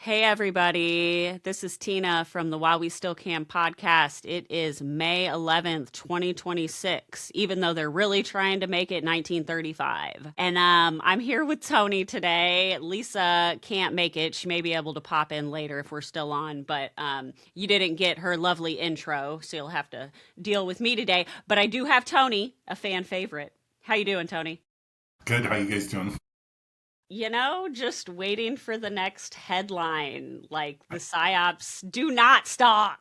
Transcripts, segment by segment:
Hey, everybody. This is Tina from the While We Still Can podcast. It is May 11th, 2026, even though they're really trying to make it 1935. And I'm here with Tony today. Lisa can't make it. She may be able to pop in later if we're still on, but you didn't get her lovely intro, so you'll have to deal with me today. But I do have Tony, a fan favorite. How you doing, Tony? Good. How you guys doing? Just waiting for the next headline. Like the psyops do not stop.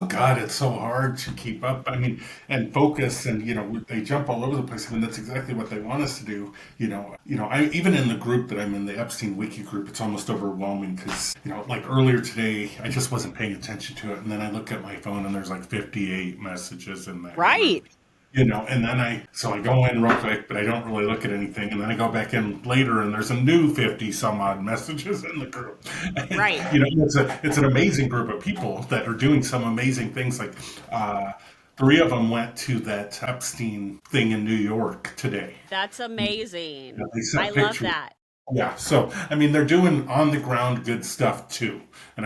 Oh, God, it's so hard to keep up. I mean, and focus, and they jump all over the place. I mean, that's exactly what they want us to do. I even in the group that I'm in, the Epstein Wiki group, it's almost overwhelming because like earlier today, I just wasn't paying attention to it, and then I look at my phone, and there's like 58 messages in that group. Right. And then so I go in real quick, but I don't really look at anything. And then I go back in later and there's a new 50 some odd messages in the group. And, Right. it's an amazing group of people that are doing some amazing things. Like, three of them went to that Epstein thing in New York today. That's Yeah, amazing. they I sent love pictures. that. Yeah, so I mean, they're doing on the ground good stuff too, and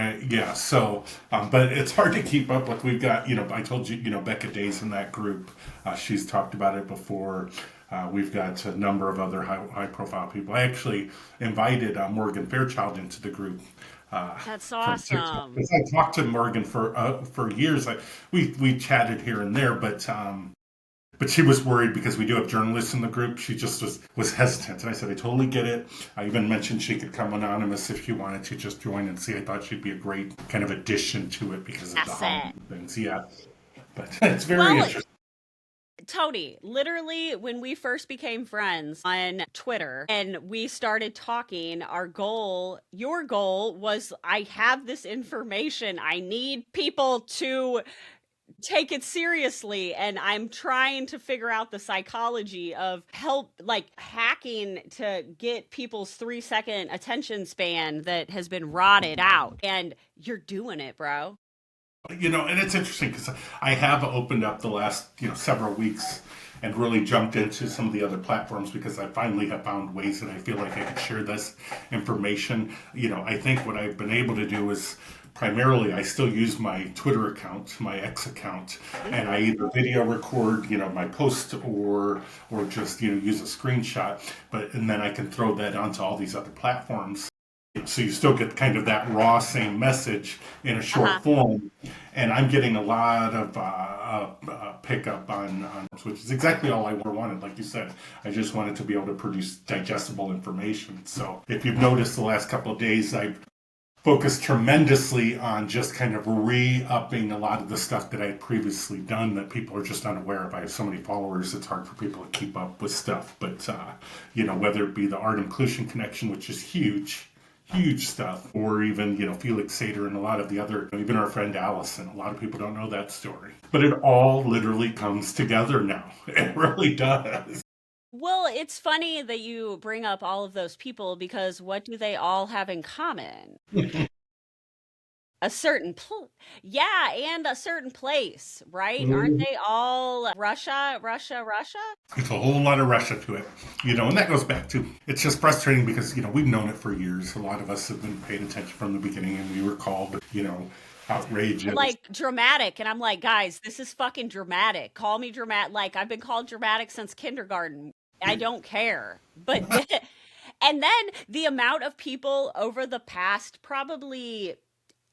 but it's hard to keep up with. We've got, I told you, Becca Days in that group. She's talked about it before. We've got a number of other high profile people. I actually invited Morgan Fairchild into the group That's from TikTok awesome. because I talked to Morgan for years. We chatted here and there, but she was worried because we do have journalists in the group. She just was hesitant. And I said, I totally get it. I even mentioned she could come anonymous if she wanted to just join and see. I thought she'd be a great kind of addition to it because of the That's it. Halloween things. Yeah. But it's very Well, interesting. Tony, literally, when we first became friends on Twitter and we started talking, your goal was I have this information. I need people to take it seriously, and I'm trying to figure out the psychology of help, like hacking to get people's 3-second attention span that has been rotted out, and you're doing it, bro. And it's interesting because I have opened up the last, several weeks and really jumped into some of the other platforms because I finally have found ways that I feel like I could share this information. I think what I've been able to do is primarily I still use my Twitter account, my X account, and I either video record, my post or just, use a screenshot, and then I can throw that onto all these other platforms. So you still get kind of that raw same message in a Uh-huh. short form, and I'm getting a lot of pickup on which is exactly all I wanted. Like you said, I just wanted to be able to produce digestible information. So if you've noticed the last couple of days, I've focused tremendously on just kind of re-upping a lot of the stuff that I had previously done that people are just unaware of. I have so many followers, it's hard for people to keep up with stuff. But, whether it be the art inclusion connection, which is huge stuff, or even Felix Sater and a lot of the other, even our friend Allison. A lot of people don't know that story, but it all literally comes together now. It really does. Well, it's funny that you bring up all of those people because what do they all have in common? A yeah, and a certain place, right? Aren't they all Russia, Russia, Russia? It's a whole lot of Russia to it, and that goes back to, it's just frustrating because we've known it for years. A lot of us have been paying attention from the beginning, and we were called outrageous. Like dramatic, and I'm like, guys, this is fucking dramatic. Call me dramatic. Like I've been called dramatic since kindergarten. I don't care. But and then the amount of people over the past probably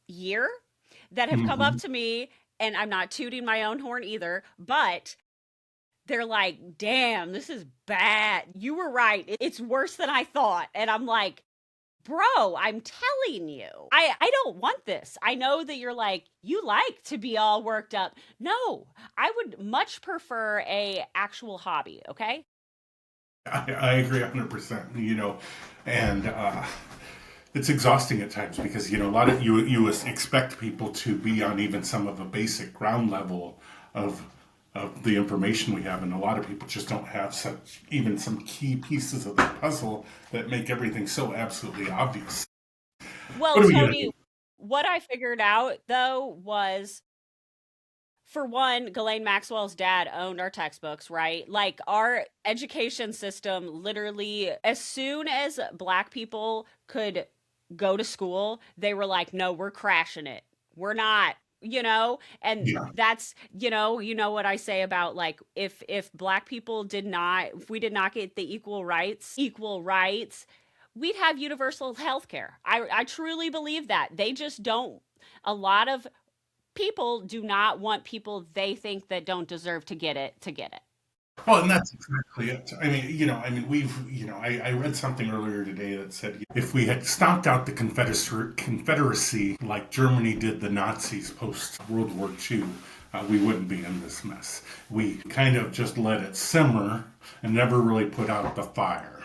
year that have come up Mhm. to me, and I'm not tooting my own horn either, but they're like, "Damn, this is bad. You were right. It's worse than I thought." And I'm like, "Bro, I'm telling you. I don't want this. I know that you're like, you like to be all worked up. No, I would much prefer a actual hobby, okay?" I agree 100%. And it's exhausting at times because a lot of you expect people to be on even some of a basic ground level of the information we have, and a lot of people just don't have such even some key pieces of the puzzle that make everything so absolutely obvious. Well, What are we gonna do? Tony, what I figured out though was, for one, Ghislaine Maxwell's dad owned our textbooks, right? Like our education system literally, as soon as black people could go to school, they were like, no, we're crashing it. We're not, and Yeah. that's, what I say about like, if black people did not, if we did not get the equal rights, we'd have universal health care. I truly believe that. They just don't. A lot of people do not want people they think that don't deserve to get it to get it. Well, and that's exactly it. I mean, I read something earlier today that said if we had stomped out the Confederacy like Germany did the Nazis post World War II, we wouldn't be in this mess. We kind of just let it simmer and never really put out the fire.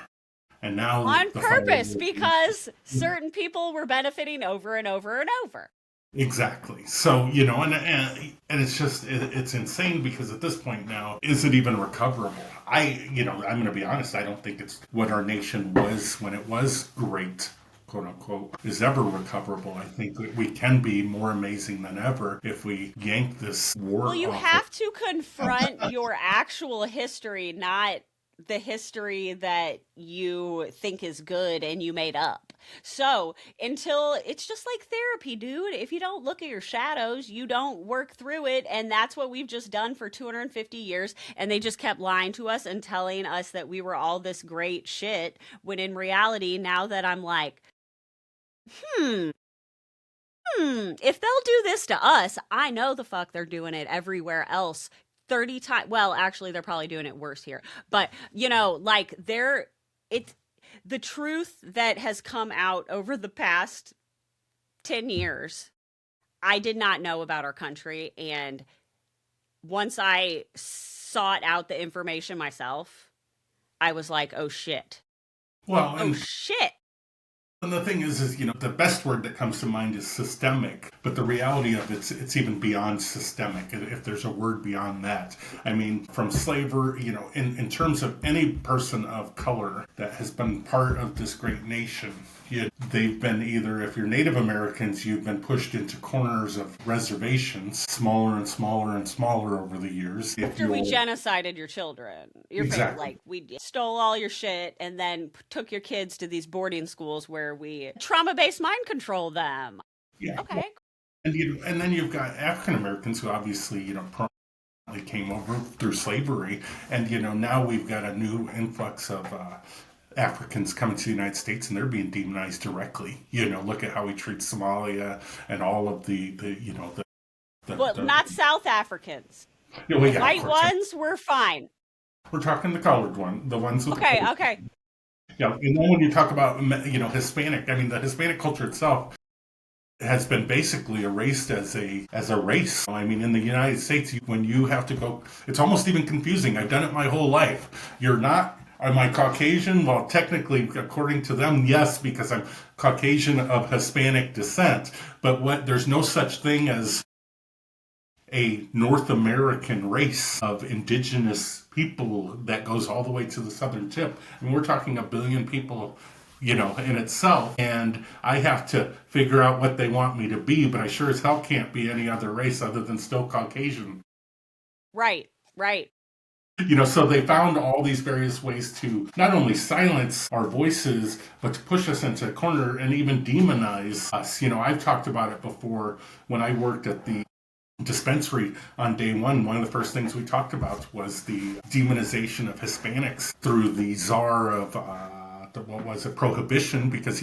And now On the purpose, fire. because certain people were benefiting over and over and over. Exactly. So, and it's just, it's insane because at this point now, is it even recoverable? I'm going to be honest, I don't think it's what our nation was when it was great, quote unquote, is ever recoverable. I think that we can be more amazing than ever if we yank this war Well, you off have to confront your actual history, not the history that you think is good and you made up. So until it's just like therapy, dude. If you don't look at your shadows, you don't work through it. And that's what we've just done for 250 years. And they just kept lying to us and telling us that we were all this great shit. When in reality, now that I'm like, if they'll do this to us, I know the fuck they're doing it everywhere else 30 times. Well, actually, they're probably doing it worse here. But, like it's the truth that has come out over the past 10 years. I did not know about our country. And once I sought out the information myself, I was like, oh shit. Well, Oh shit. And the thing is, the best word that comes to mind is systemic, but the reality of it's even beyond systemic, if there's a word beyond that. I mean, from slavery, in terms of any person of color that has been part of this great nation, they've been either, if you're Native Americans, you've been pushed into corners of reservations, smaller and smaller and smaller over the years. After we genocided your children, Exactly. we stole all your shit and then took your kids to these boarding schools where we trauma-based mind control them. Yeah. Okay. And then you've got African Americans who obviously, permanently came over through slavery, and now we've got a new influx of Africans coming to the United States, and they're being demonized directly. Look at how we treat Somalia and all of well, not South Africans. Yeah, white ones were fine. We're talking the colored one, the ones with okay. Yeah, and then when you talk about Hispanic, I mean the Hispanic culture itself has been basically erased as a race. I mean, in the United States, when you have to go, it's almost even confusing. I've done it my whole life. You're not. Am I Caucasian? Well, technically, according to them, yes, because I'm Caucasian of Hispanic descent. But there's no such thing as a North American race of indigenous people that goes all the way to the southern tip. I mean, we're talking 1 billion people, in itself. And I have to figure out what they want me to be, but I sure as hell can't be any other race other than still Caucasian. Right. So they found all these various ways to not only silence our voices, but to push us into a corner and even demonize us. I've talked about it before when I worked at the dispensary on day one of the first things we talked about was the demonization of Hispanics through the czar of prohibition, because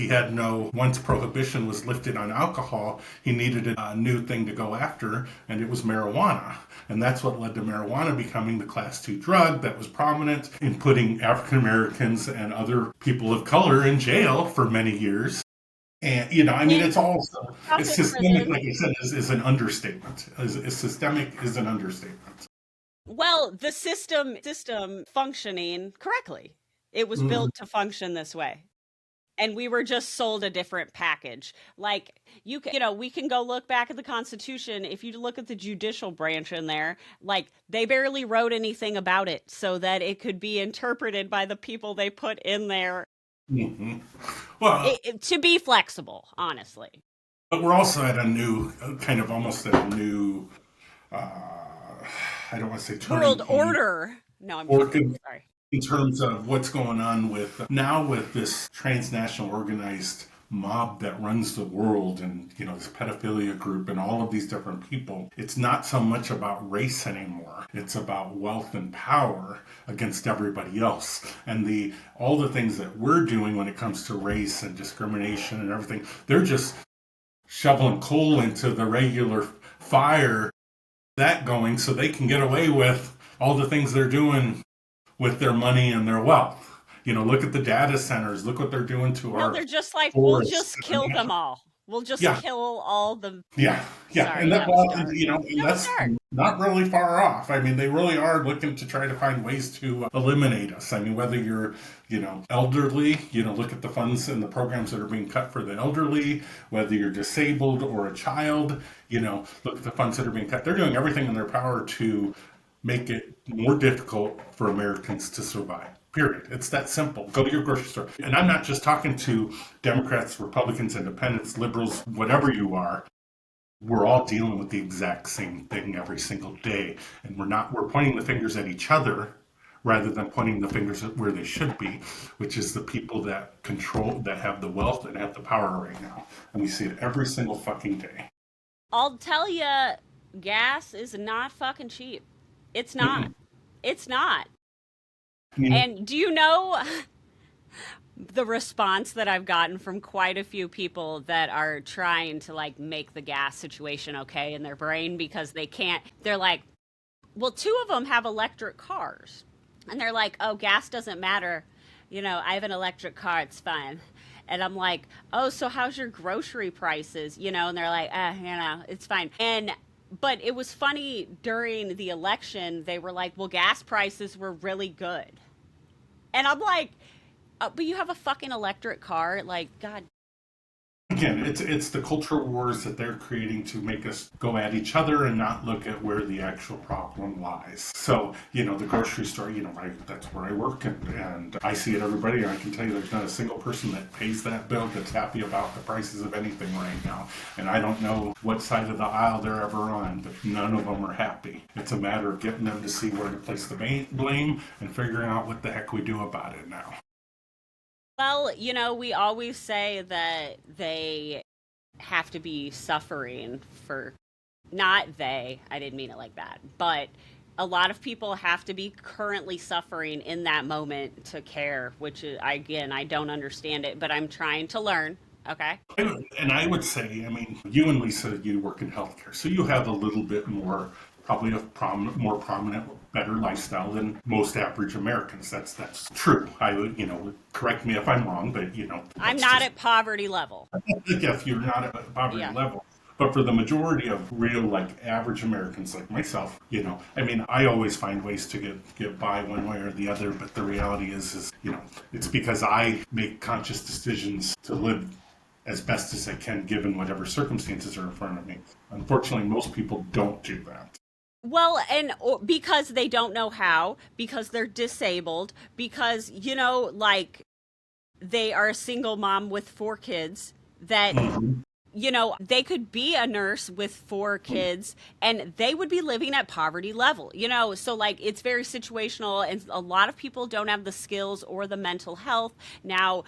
once prohibition was lifted on alcohol, he needed a new thing to go after, and it was marijuana. And that's what led to marijuana becoming the class 2 drug that was prominent in putting African Americans and other people of color in jail for many years. And, it's systemic, like I said, is an understatement. Systemic is an understatement. Well, the system functioning correctly. It was built to function this way. And we were just sold a different package. Like, we can go look back at the Constitution. If you look at the judicial branch in there, like, they barely wrote anything about it so that it could be interpreted by the people they put in there. Mm-hmm. Well, to be flexible, honestly. But we're also at a new, almost at a new, I don't want to say world order. No, I'm sorry. In terms of what's going on with this transnational organized mob that runs the world, and this pedophilia group and all of these different people. It's not so much about race anymore. It's about wealth and power against everybody else. And all the things that we're doing when it comes to race and discrimination and everything, they're just shoveling coal into the regular fire, that going, so they can get away with all the things they're doing with their money and their wealth. Look at the data centers. Look what they're doing to our. They're just like, we'll just kill them all. We'll just kill all the. Yeah. Sorry, And that's not really far off. I mean, they really are looking to try to find ways to eliminate us. I mean, whether you're, elderly, look at the funds and the programs that are being cut for the elderly, whether you're disabled or a child, look at the funds that are being cut. They're doing everything in their power to make it more difficult for Americans to survive. Period. It's that simple. Go to your grocery store. And I'm not just talking to Democrats, Republicans, Independents, liberals, whatever you are. We're all dealing with the exact same thing every single day. And we're pointing the fingers at each other rather than pointing the fingers at where they should be, which is the people that control, that have the wealth and have the power right now. And we see it every single fucking day. I'll tell you, gas is not fucking cheap. It's not. It's not. And do you know the response that I've gotten from quite a few people that are trying to make the gas situation okay in their brain because they can't? They're like, well, 2 of them have electric cars. And they're like, oh, gas doesn't matter. I have an electric car. It's fine. And I'm like, oh, so how's your grocery prices? And they're like, it's fine. But it was funny during the election, they were like, well, gas prices were really good. And I'm like, but you have a fucking electric car? God. Again, it's the culture wars that they're creating to make us go at each other and not look at where the actual problem lies. So, the grocery store, that's where I work, and I see it everybody, and I can tell you there's not a single person that pays that bill that's happy about the prices of anything right now. And I don't know what side of the aisle they're ever on, but none of them are happy. It's a matter of getting them to see where to place the blame and figuring out what the heck we do about it now. Well, we always say that they have to be suffering for, not they, I didn't mean it like that, but a lot of people have to be currently suffering in that moment to care, which is, again, I don't understand it, but I'm trying to learn. Okay. And I would say, you and Lisa, you work in healthcare, so you have a little bit more, probably more prominent, better lifestyle than most average Americans. That's true. I would, correct me if I'm wrong, but I'm not at poverty level. Yes, you're not at poverty level. But for the majority of real, average Americans like myself, I always find ways to get by one way or the other. But the reality is, it's because I make conscious decisions to live as best as I can, given whatever circumstances are in front of me. Unfortunately, most people don't do that. Well, and because they don't know how, because they're disabled, because, they are a single mom with 4 kids that, they could be a nurse with 4 kids and they would be living at poverty level, so it's very situational, and a lot of people don't have the skills or the mental health. Now,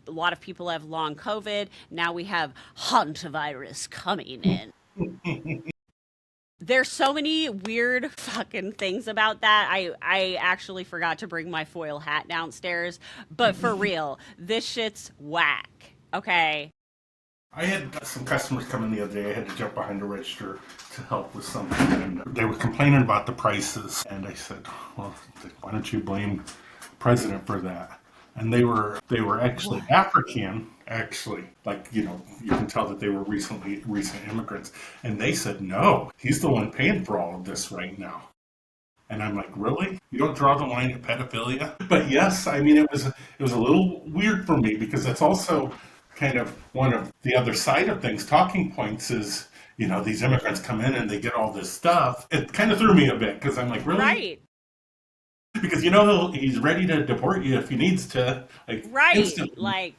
a lot of people have long COVID. Now we have Hantavirus coming in. There's so many weird fucking things about that. I actually forgot to bring my foil hat downstairs. But for real, this shit's whack. Okay? I had some customers come in the other day. I had to jump behind the register to help with something. And they were complaining about the prices. And I said, well, why don't you blame the president for that? And they were actually African, you can tell that they were recent immigrants. And they said, no, he's the one paying for all of this right now. And I'm like, really? You don't draw the line at pedophilia? But yes, it was a little weird for me, because that's also kind of one of the other side of things. Talking points is, these immigrants come in and they get all this stuff. It kind of threw me a bit, because I'm like, really? Right. Because he's ready to deport you if he needs to, right, instantly.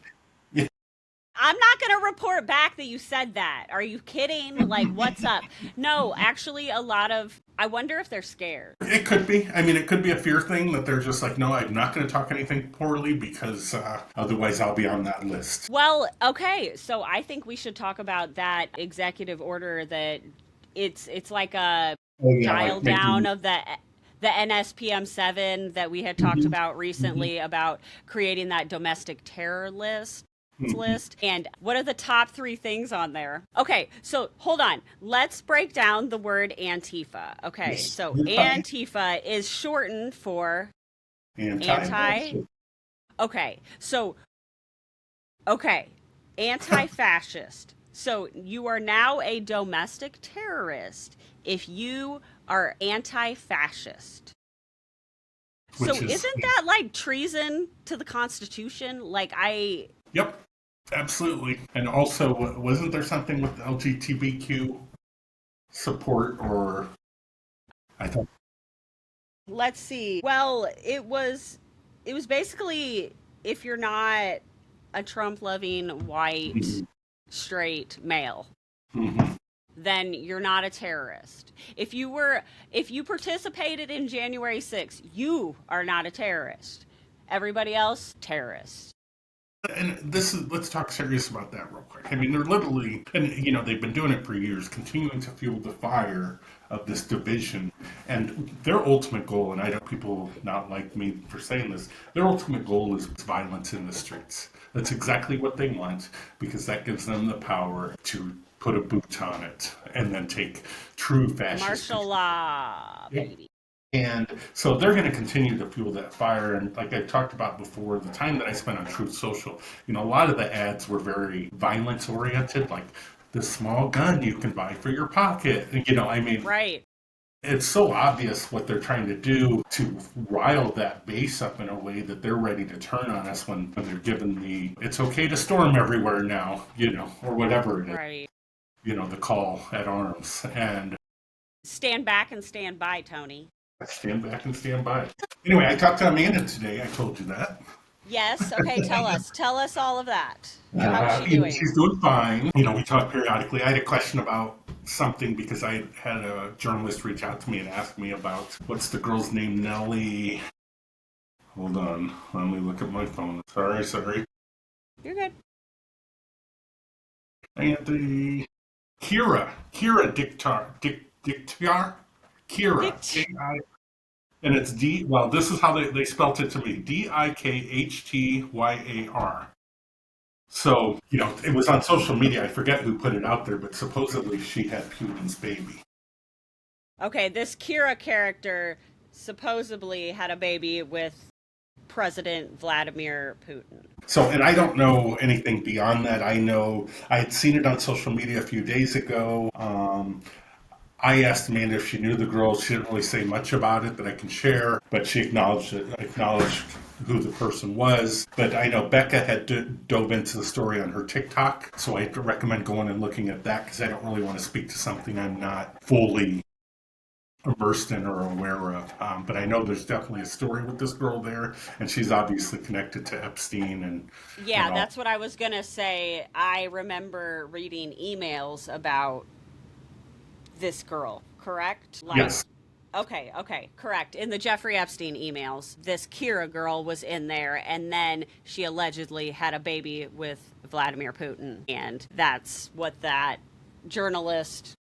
I'm not going to report back that you said that. Are you kidding? Like, what's up? No, actually, I wonder if they're scared. It could be. I mean, it could be a fear thing that they're just like, no, I'm not going to talk anything poorly because otherwise I'll be on that list. Well, okay, so I think we should talk about that executive order that it's like a dial Like down making. of the NSPM 7 that we had talked about recently about creating that domestic terror list. And what are the top 3 things on there? Okay, so hold on. Let's break down the word Antifa. Okay, Yes. so Antifa is shortened for anti. Okay, so okay, anti-fascist. So you are now a domestic terrorist if you are anti-fascist. So Which is, isn't that like treason to the Constitution? Like yep, absolutely. And also, wasn't there something with LGBTQ support or I thought, let's see. Well, it was basically if you're not a Trump loving white mhm, straight male, mhm. then you're not a terrorist. If you participated in January 6th, you are not a terrorist. Everybody else, terrorist. And let's talk serious about that real quick. I mean, they're literally, and they've been doing it for years, continuing to fuel the fire of this division. And their ultimate goal, and I know people not like me for saying this, their ultimate goal is violence in the streets. That's exactly what they want because that gives them the power to put a boot on it and then take true fascist Martial control. law, Yep. baby. And so they're going to continue to fuel that fire. And like I talked about before, the time that I spent on Truth Social, a lot of the ads were very violence oriented, like the small gun you can buy for your pocket. I mean, Right. it's so obvious what they're trying to do to rile that base up in a way that they're ready to turn on us when they're given it's okay to storm everywhere now, or whatever it is, Right. the call at arms. And Stand back and stand by, Tony. stand back and stand by. Anyway, I talked to Amanda today. I told you that. Yes. Okay. Tell us. Tell us all of that. How is she doing? She's doing fine. We talk periodically. I had a question about something because I had a journalist reach out to me and ask me about what's the girl's name, Nellie. Hold on. Let me look at my phone. Sorry. You're good. Anthony. Kira Dictyar. Kira. K-I. And it's well, this is how they spelt it to me. Dikhtyar. So, it was on social media. I forget who put it out there, but supposedly she had Putin's baby. Okay. This Kira character supposedly had a baby with President Vladimir Putin. So, and I don't know anything beyond that. I know I had seen it on social media a few days ago. I asked Amanda if she knew the girl. She didn't really say much about it that I can share, but she acknowledged who the person was. But I know Becca had dove into the story on her TikTok, so I recommend going and looking at that because I don't really want to speak to something I'm not fully immersed in or aware of. But I know there's definitely a story with this girl there, and she's obviously connected to Epstein and Yeah, all. that's what I was gonna say. I remember reading emails about this girl, correct? Like, Yes. okay, correct. In the Jeffrey Epstein emails, this Kira girl was in there, and then she allegedly had a baby with Vladimir Putin. And that's what that journalist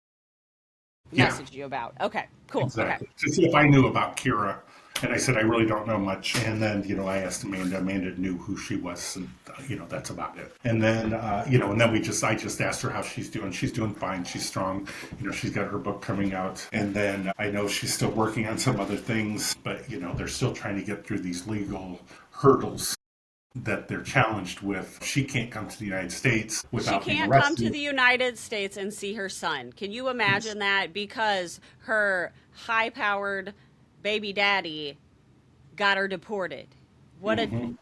Yeah. messaged you about. Okay, cool. Exactly. To see if I knew about Kira. And I said, I really don't know much. And then, I asked Amanda. Amanda knew who she was. And, that's about it. And then, and then I just asked her how she's doing. She's doing fine. She's strong. She's got her book coming out. And then I know she's still working on some other things. But, they're still trying to get through these legal hurdles that they're challenged with. She can't come to the United States She without being can't come to arrested. the United States and see her son. Can you imagine that? Because her high powered baby daddy got her deported. What a. Mhm.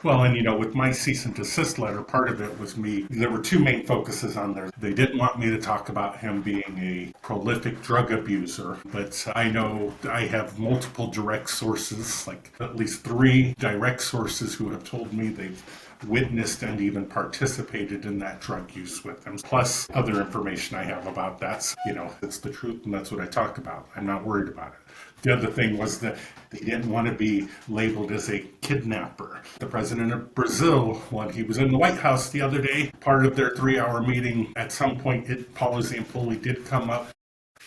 Well, and with my cease and desist letter, part of it was me. There were two main focuses on there. They didn't want me to talk about him being a prolific drug abuser, but I know I have multiple direct sources, like at least 3 direct sources who have told me they've witnessed and even participated in that drug use with him. Plus other information I have about that. It's the truth, and that's what I talk about. I'm not worried about it. The other thing was that they didn't want to be labeled as a kidnapper. The president of Brazil, when he was in the White House the other day, part of their 3-hour meeting, at some point, Paulo Zampolli did come up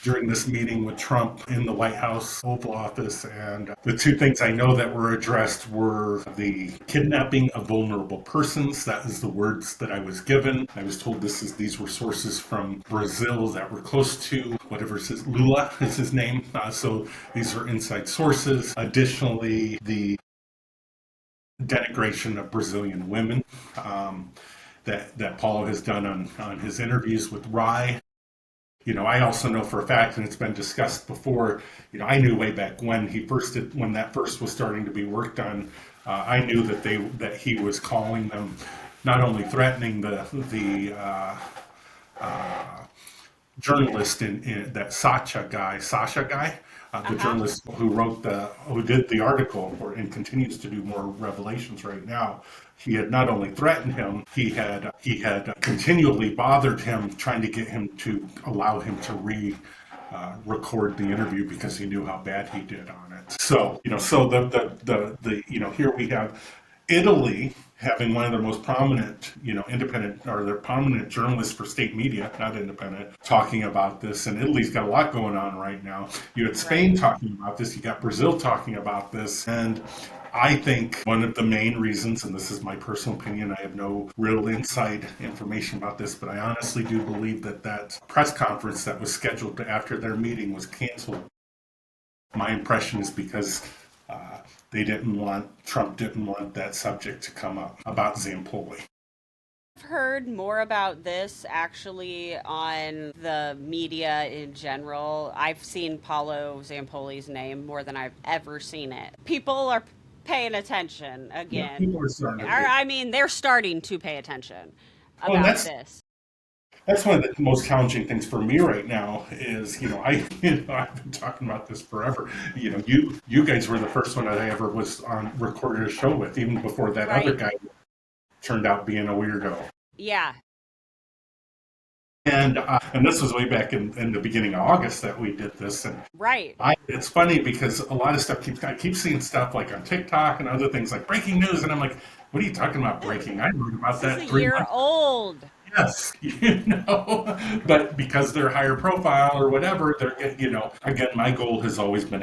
during this meeting with Trump in the White House Oval Office. And the two things I know that were addressed were the kidnapping of vulnerable persons. That is the words that I was given. I was told these were sources from Brazil that were close to whatever it is, Lula is his name. So these are inside sources. Additionally, the denigration of Brazilian women that Paulo has done on his interviews with Rye. I also know for a fact, and it's been discussed before, I knew way back when when that first was starting to be worked on, I knew that he was calling them, not only threatening the journalist in that Sasha guy, the journalist who did the article and continues to do more revelations right now. He had not only threatened him, he had continually bothered him, trying to get him to allow him to record the interview because he knew how bad he did on it. So here we have Italy having one of the most prominent, independent, or the prominent journalists for state media, not independent, talking about this. And Italy's got a lot going on right now. You had Spain talking about this. You got Brazil talking about this. And I think one of the main reasons, and this is my personal opinion, I have no real inside information about this, but I honestly do believe that press conference that was scheduled after their meeting was canceled. My impression is because Trump didn't want that subject to come up about Zampolli. I've heard more about this actually on the media in general. I've seen Paulo Zampoli's name more than I've ever seen it. People are paying attention again. Yeah, people are starting they're starting to pay attention about this. That's one of the most challenging things for me right now is, I've been talking about this forever. You guys were the first one that I ever was recorded a show with, even before that other guy turned out being a weirdo. Yeah. And this was way back in the beginning of August that we did this. And it's funny because a lot of stuff I keep seeing stuff like on TikTok and other things like breaking news, and I'm like, what are you talking about breaking? I heard about that 3 months. It's a year old. Yes, but because they're higher profile or whatever, they're, again, my goal has always been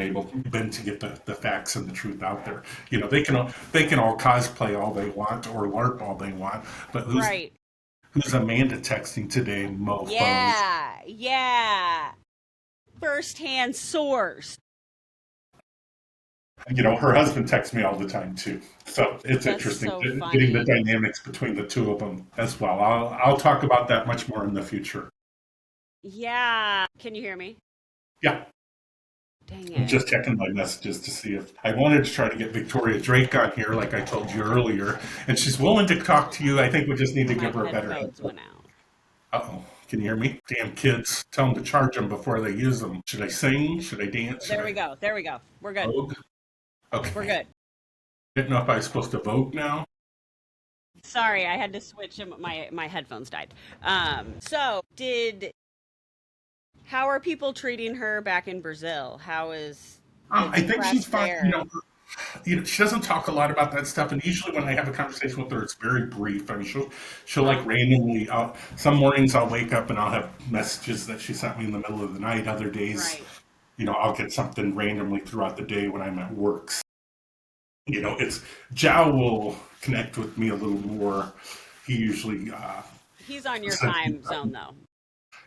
to get the facts and the truth out there. They can all cosplay all they want or LARP all they want, but who's Amanda texting today, mofos? Yeah. First-hand source. Her husband texts me all the time too. So it's interesting getting the dynamics between the two of them as well. I'll talk about that much more in the future. Yeah. Can you hear me? Yeah. Dang it. I'm just checking my messages to see if I wanted to try to get Victoria Drake on here, like I told you earlier, and she's willing to talk to you. I think we just need to give her a better heads up. Uh-oh. Can you hear me? Damn kids. Tell them to charge them before they use them. Should I sing? Should I dance? There we go. We're good. Vogue? Okay. We're good. I didn't know if I was supposed to vote now. Sorry, I had to switch. My headphones died. How are people treating her back in Brazil? How is I think she's fine. She doesn't talk a lot about that stuff, and usually when I have a conversation with her, it's very brief. I mean, she'll like randomly. Some mornings I'll wake up and I'll have messages that she sent me in the middle of the night. Other days, I'll get something randomly throughout the day when I'm at work. It's Zhao will connect with me a little more. He usually he's on your time zone though.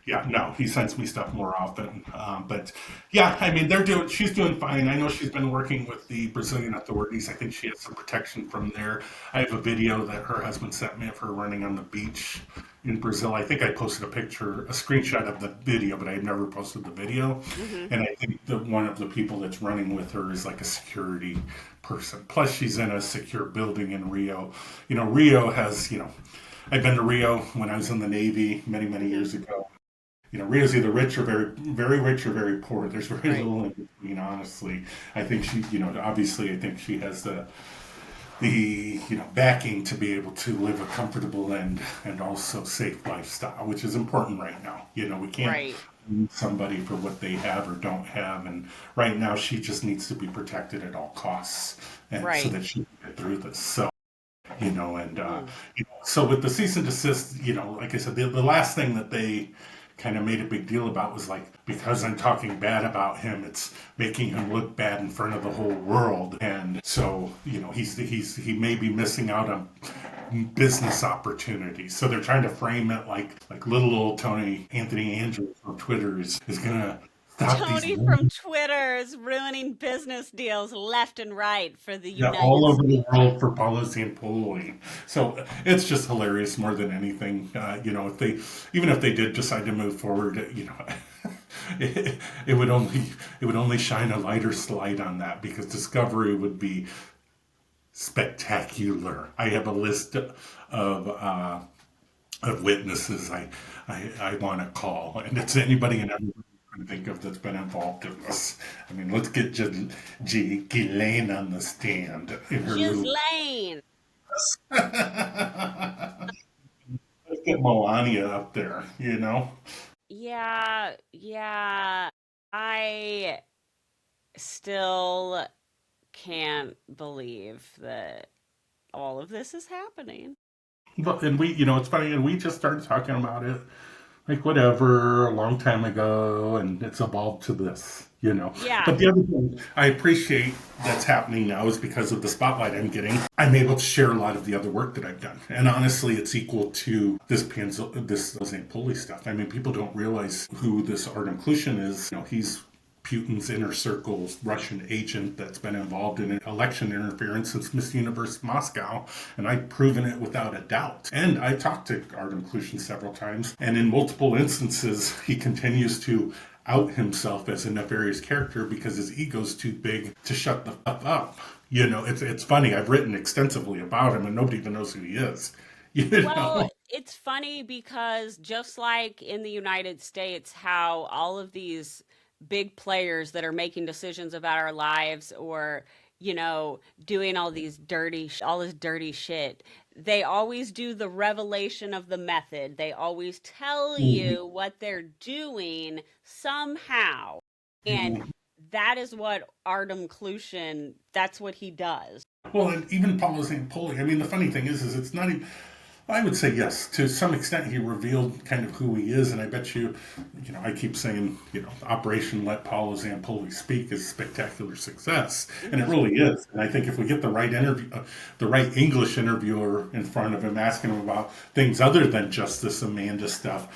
Yeah, no, he sends me stuff more often. But yeah, I mean, she's doing fine. I know she's been working with the Brazilian authorities. I think she has some protection from there. I have a video that her husband sent me of her running on the beach in Brazil. I think I posted a screenshot of the video, but I had never posted the video. Mm-hmm. And I think that one of the people that's running with her is like a security person. Plus, she's in a secure building in Rio. Rio has, I've been to Rio when I was in the Navy many, many years ago. Rio's either rich or very, very rich or very poor. There's very little in between, honestly. I think she, obviously, I think she has the the backing to be able to live a comfortable and also safe lifestyle, which is important right now. We can't Right. blame somebody for what they have or don't have, and right now she just needs to be protected at all costs, and so Right. that she can get through this. So and Mm. so with the cease and desist, like I said, the last thing that they kind of made a big deal about was like, because I'm talking bad about him, it's making him look bad in front of the whole world, and so he may be missing out on business opportunities. So they're trying to frame it like little old Tony Anthony Andrews from Twitter is gonna stop these. Tony from Twitter is ruining business deals left and right for the Yeah, all United over the States. world for policy and polling. So it's just hilarious more than anything. If they, even if they did decide to move forward, it would only shine a lighter slide on that because Discovery would be spectacular. I have a list of witnesses I want to call, and it's anybody and everybody I can think of that's been involved in this. I mean, let's get Ghislaine on the stand in her little. Ghislaine. Let's get Melania up there. Yeah, yeah. I still can't believe that all of this is happening. But and it's funny, and we just started talking about it like whatever a long time ago, and it's evolved to this. Yeah. But the other thing I appreciate that's happening now is because of the spotlight I'm getting, I'm able to share a lot of the other work that I've done, and honestly, it's equal to this Zampolli stuff. I mean, people don't realize who this Art Inclusion is. He's Putin's inner circle Russian agent that's been involved in election interference since Miss Universe Moscow, and I've proven it without a doubt. And I talked to Art Inclusion several times, and in multiple instances, he continues to out himself as a nefarious character because his ego's too big to shut the fuck up. It's funny. I've written extensively about him, and nobody even knows who he is. You Well, know. it's funny because just like in the United States, how all of these big players that are making decisions about our lives or, doing all this dirty shit, they always do the revelation of the method. They always tell Mhm. you what they're doing somehow. And Mhm. that is what Artem Clutian, that's what he does. Well, and even Paulo Zampolli. I mean, the funny thing is it's not even. I would say yes. To some extent, he revealed kind of who he is, and I bet I keep saying, Operation Let Paulo Zampolli Speak is a spectacular success, and it Mhm. really is. And I think if we get the right interview, the right English interviewer in front of him, asking him about things other than just this Amanda stuff,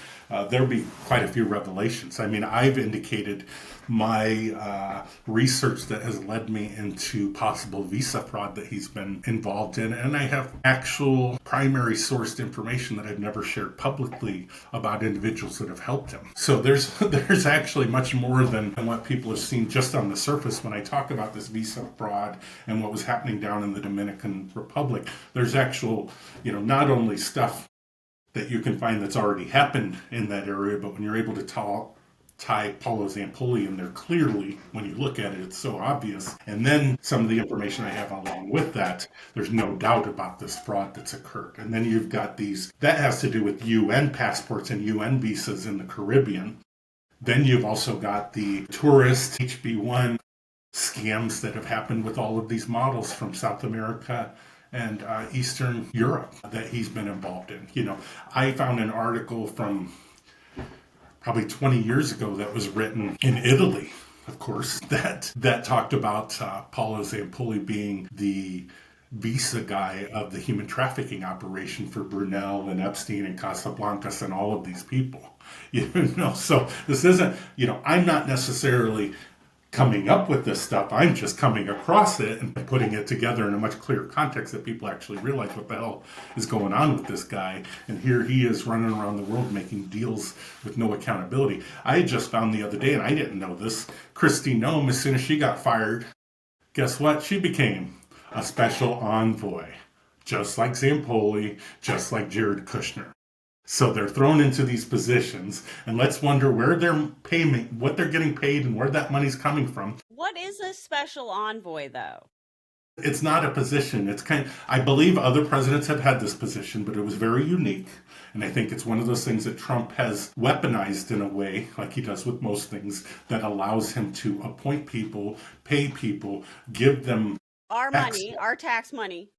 there'll be quite a few revelations. I mean, I've indicated my research that has led me into possible visa fraud that he's been involved in, and I have actual primary sourced information that I've never shared publicly about individuals that have helped him. So there's there's actually much more than what people have seen just on the surface when I talk about this visa fraud and what was happening down in the Dominican Republic. There's actual, not only stuff that you can find that's already happened in that area, but when you're able to tie Paulo Zampolli in there clearly, when you look at it, it's so obvious. And then some of the information I have along with that, there's no doubt about this fraud that's occurred. And then you've got that has to do with UN passports and UN visas in the Caribbean. Then you've also got the tourist HB1 scams that have happened with all of these models from South America and Eastern Europe that he's been involved in. I found an article from probably 20 years ago that was written in Italy, of course, that talked about Paulo Zampolli being the visa guy of the human trafficking operation for Brunel and Epstein and Casablancas and all of these people. So this isn't, I'm not necessarily coming up with this stuff. I'm just coming across it and putting it together in a much clearer context that people actually realize what the hell is going on with this guy. And here he is running around the world making deals with no accountability. I just found the other day, and I didn't know this, Kristi Noem, as soon as she got fired, guess what? She became a special envoy, just like Zampolli, just like Jared Kushner. So they're thrown into these positions, and let's wonder where they're paying, what they're getting paid, and where that money's coming from. What is a special envoy, though? It's not a position. I believe other presidents have had this position, but it was very unique. And I think it's one of those things that Trump has weaponized in a way, like he does with most things, that allows him to appoint people, pay people, give them Our access, money, our tax money,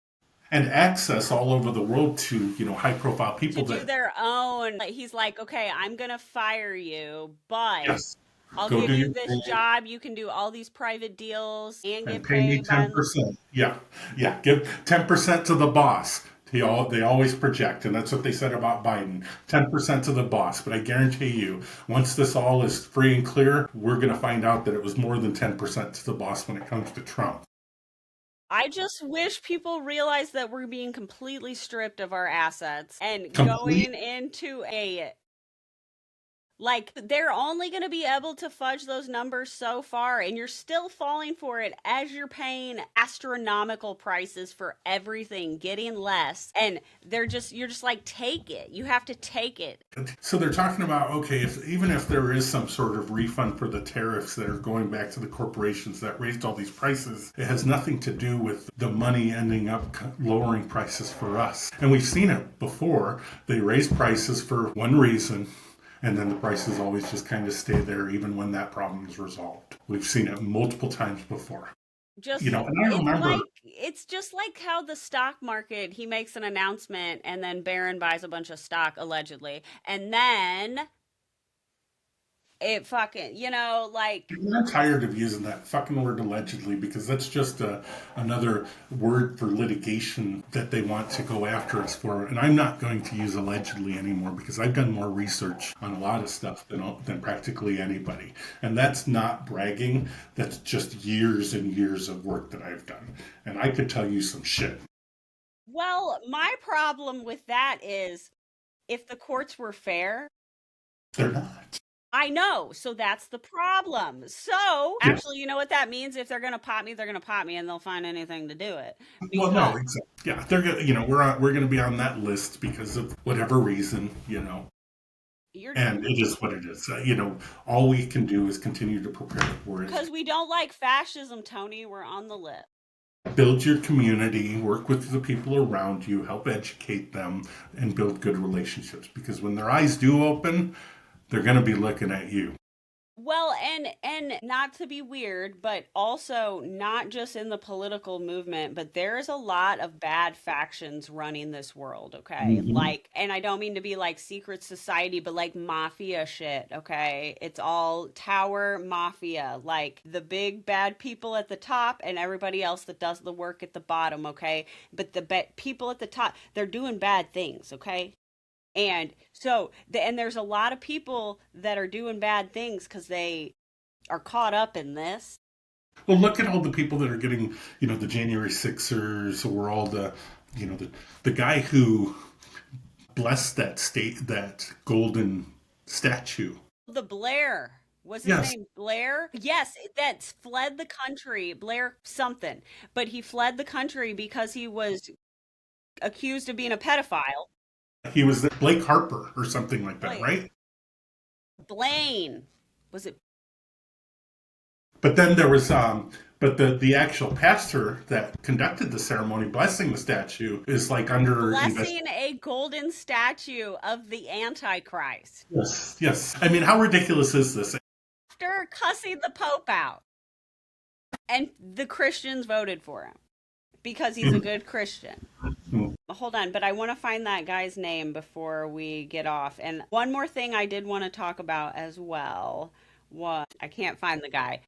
and access all over the world to, high profile to people do that, their own. Like, he's like, okay, I'm going to fire you, but yes, I'll go give do you your this thing job. You can do all these private deals and and get pay me paid by. 10%. Yeah. Yeah. Give 10% to the boss. They always project, and that's what they said about Biden, 10% to the boss. But I guarantee you, once this all is free and clear, we're going to find out that it was more than 10% to the boss when it comes to Trump. I just wish people realize that we're being completely stripped of our assets and Complete. going into a, like, they're only going to be able to fudge those numbers so far, and you're still falling for it as you're paying astronomical prices for everything, getting less. And you're just like, take it. You have to take it. So they're talking about, okay, even if there is some sort of refund for the tariffs that are going back to the corporations that raised all these prices, it has nothing to do with the money ending up lowering prices for us. And we've seen it before. They raise prices for one reason, and then the prices always just kind of stay there even when that problem is resolved. We've seen it multiple times before. Just And I remember, it's just like how the stock market, he makes an announcement and then Barron buys a bunch of stock allegedly, and then it fucking, like, I'm tired of using that fucking word allegedly, because that's just another word for litigation that they want to go after us for. And I'm not going to use allegedly anymore, because I've done more research on a lot of stuff than practically anybody. And that's not bragging. That's just years and years of work that I've done. And I could tell you some shit. well, my problem with that is, if the courts were fair, They're not. I know. So that's the problem. So Yeah. actually, you know what that means? If they're gonna pop me, they're gonna pop me, and they'll find anything to do it. Well, no, Because exactly. Yeah, they're gonna. We're gonna be on that list because of whatever reason. you're And it is what it is. All we can do is continue to prepare for it. because we don't like fascism, Tony. We're on the list. Build your community, work with the people around you, help educate them, and build good relationships. Because when their eyes do open, they're going to be looking at you. Well, and not to be weird, but also not just in the political movement, but there is a lot of bad factions running this world, okay? Mm-hmm. Like, and I don't mean to be like secret society, but like mafia shit, okay? It's all tower mafia, like the big bad people at the top and everybody else that does the work at the bottom, okay? But the people at the top, they're doing bad things, okay? And so, and there's a lot of people that are doing bad things because they are caught up in this. Well, look at all the people that are getting, the January Sixers, or all the guy who blessed that golden statue. The Blair, was his Yes, name Blair? Yes, that's fled the country, Blair something. But he fled the country because he was accused of being a pedophile. he was Blake Harper or something like that, Blake, right? Blaine, was it But then there was, but the actual pastor that conducted the ceremony blessing the statue is like under blessing a golden statue of the Antichrist Yes, yes. I mean, how ridiculous is this? after cussing the Pope out? And the Christians voted for him because he's a good Christian. Hold on, but I want to find that guy's name before we get off. And one more thing I did want to talk about as well was, I can't find the guy,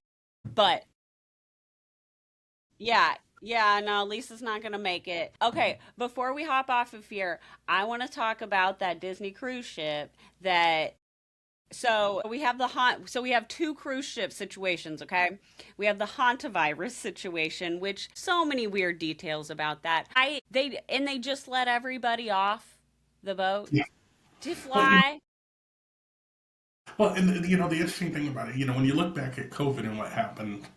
but yeah, yeah, no, Lisa's not gonna make it. Okay, before we hop off of here, I want to talk about that Disney cruise ship that. So we have so we have two cruise ship situations, okay? We have the Hantavirus situation, which so many weird details about that. They just let everybody off the boat Yeah. to Well, fly. and the interesting thing about it, when you look back at COVID and what happened,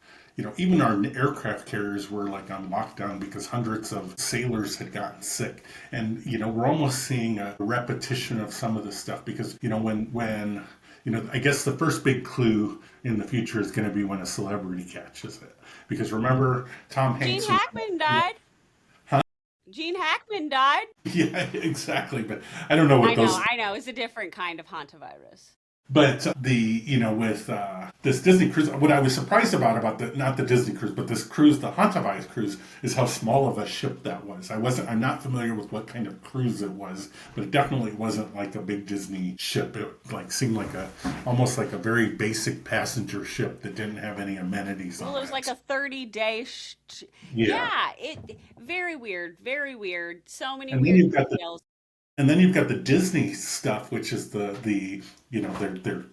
even our aircraft carriers were like on lockdown because hundreds of sailors had gotten sick, and we're almost seeing a repetition of some of this stuff because when I guess the first big clue in the future is going to be when a celebrity catches it. Because remember, Tom Gene Hanks was. Hackman died. Huh? Gene Hackman died. Yeah, exactly. But I don't know what I know, those. I know. It's a different kind of hantavirus. But with this Disney cruise, what I was surprised about not the Disney cruise, but this cruise, the Hantavirus cruise, is how small of a ship that was. I'm not familiar with what kind of cruise it was, but it definitely wasn't like a big Disney ship. It seemed like almost like a very basic passenger ship that didn't have any amenities on it. Well, it was like a 30-day. Yeah. It very weird, very weird. So many And then weird you've got details. And then you've got the Disney stuff, which is they're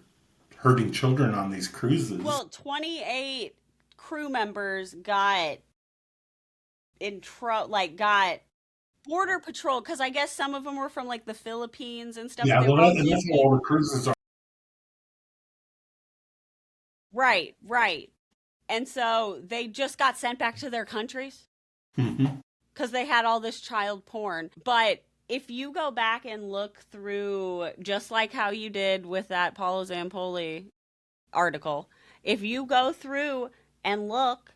hurting children on these cruises. Well, 28 crew members got got border patrol because I guess some of them were from like the Philippines and stuff. Yeah, And they well, were all and that's how all the cruises are. right, right. And so they just got sent back to their countries Mm-hmm. because they had all this child porn. But if you go back and look through, just like how you did with that Paulo Zampolli article, if you go through and look,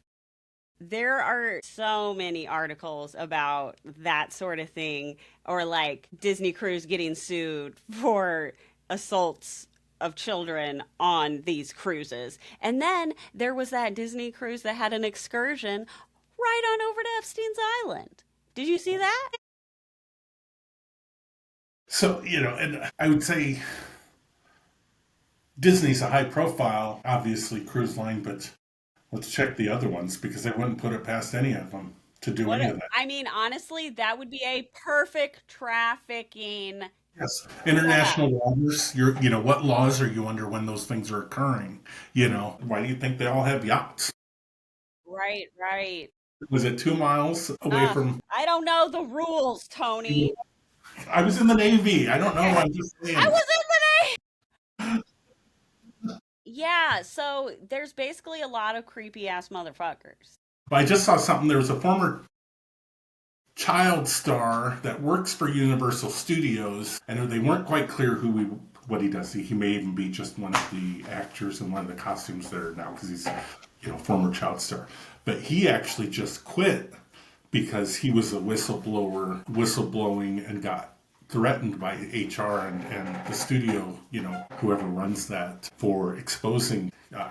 there are so many articles about that sort of thing, or like Disney Cruise getting sued for assaults of children on these cruises. And then there was that Disney cruise that had an excursion right on over to Epstein's Island. Did you see that? So, and I would say Disney's a high profile, obviously, cruise line, but let's check the other ones because I wouldn't put it past any of them to do any of that. I mean, honestly, that would be a perfect trafficking. Yes. International waters, what laws are you under when those things are occurring? Why do you think they all have yachts? Right, right. Was it 2 miles away from? I don't know the rules, Tony. I was in the Navy. I don't know. I'm just saying. I was in the Navy. Yeah, so there's basically a lot of creepy ass motherfuckers. I just saw something. There was a former child star that works for Universal Studios, and they weren't quite clear what he does. He may even be just one of the actors in one of the costumes there now because he's, former child star. But he actually just quit because he was a whistleblowing and got threatened by HR and the studio, whoever runs that, for exposing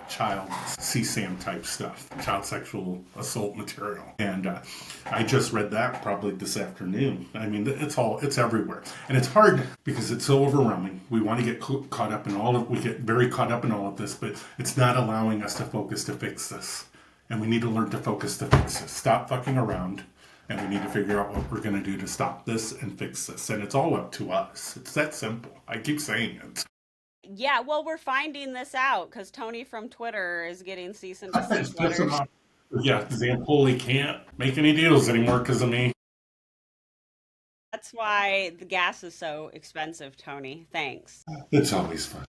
child CSAM type stuff, child sexual assault material. And I just read that probably this afternoon. I mean, it's everywhere. And it's hard because it's so overwhelming. We want to get caught up in we get very caught up in all of this, but it's not allowing us to focus to fix this. And we need to learn to focus to fix this. Stop fucking around. And we need to figure out what we're going to do to stop this and fix this. And it's all up to us. It's that simple. I keep saying it. Yeah, well, we're finding this out because Tony from Twitter is getting cease and desist letters. Yeah, Zampolli can't make any deals anymore because of me. That's why the gas is so expensive, Tony. Thanks. It's always fun.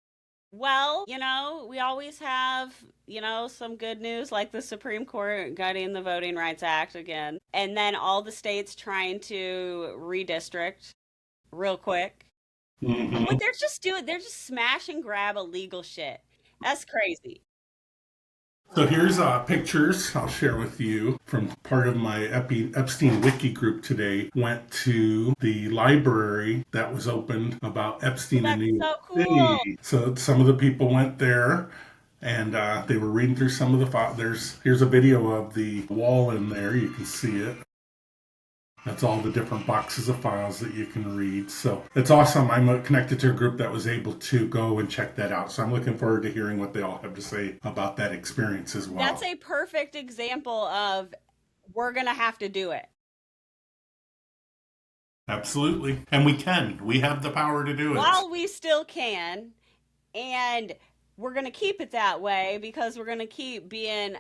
Well, we always have, some good news like the Supreme Court gutting the Voting Rights Act again. And then all the states trying to redistrict real quick. Mm-hmm. What they're just smash and grab illegal shit. That's crazy. So here's pictures I'll share with you from part of my Epstein Wiki group today. Went to the library that was opened about Epstein in New York City. So some of the people went there and they were reading through some of the files. Here's a video of the wall in there. You can see it. That's all the different boxes of files that you can read. So it's awesome. I'm connected to a group that was able to go and check that out. So I'm looking forward to hearing what they all have to say about that experience as well. That's a perfect example of we're going to have to do it. Absolutely. And we can. We have the power to do it. While we still can. And we're going to keep it that way because we're going to keep being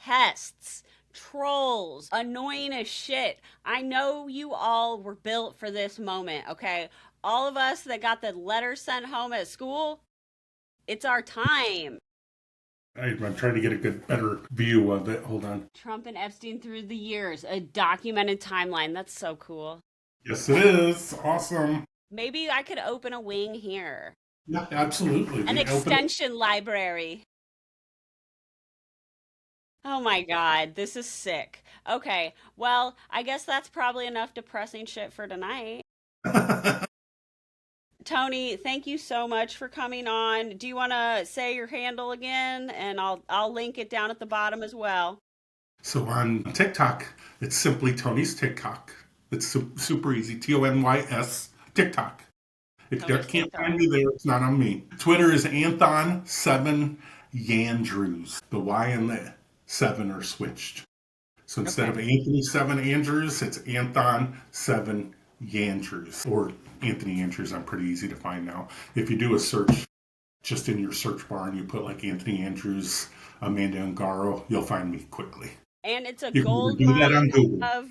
pests. Trolls, annoying as shit. I know you all were built for this moment, okay? All of us that got the letters sent home at school, it's our time. I'm trying to get a better view of it. Hold on. Trump and Epstein through the years, a documented timeline. That's so cool. Yes, it is. Awesome. Maybe I could open a wing here. Yeah, absolutely. An The open. extension library. Oh my God, this is sick. Okay, well, I guess that's probably enough depressing shit for tonight. Tony, thank you so much for coming on. Do you want to say your handle again? And I'll link it down at the bottom as well. So on TikTok, it's simply Tony's TikTok. It's super easy. TONYS TikTok. If you Tony's can't TikTok. find me there, it's not on me. Twitter is Anthon7Yandrews. The Y and the 7 are switched. So instead Okay. of Anthony 7 Andrews, it's Anthon 7 Yandrews. Or Anthony Andrews, I'm pretty easy to find now. If you do a search just in your search bar and you put like Anthony Andrews, Amanda Ungaro, you'll find me quickly. And it's a You can even gold do that on mine Google. of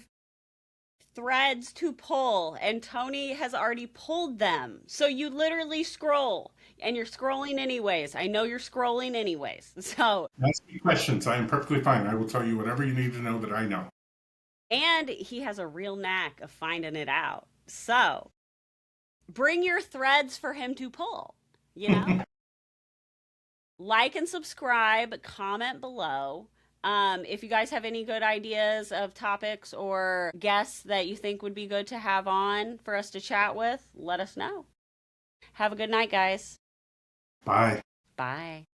threads to pull, and Tony has already pulled them. So you literally scroll, and you're scrolling anyways. I know you're scrolling anyways. So, Ask me questions. I am perfectly fine. I will tell you whatever you need to know that I know. and he has a real knack of finding it out. So, bring your threads for him to pull, you know? Like and subscribe, comment below. If you guys have any good ideas of topics or guests that you think would be good to have on for us to chat with, let us know. Have a good night, guys. Bye. Bye.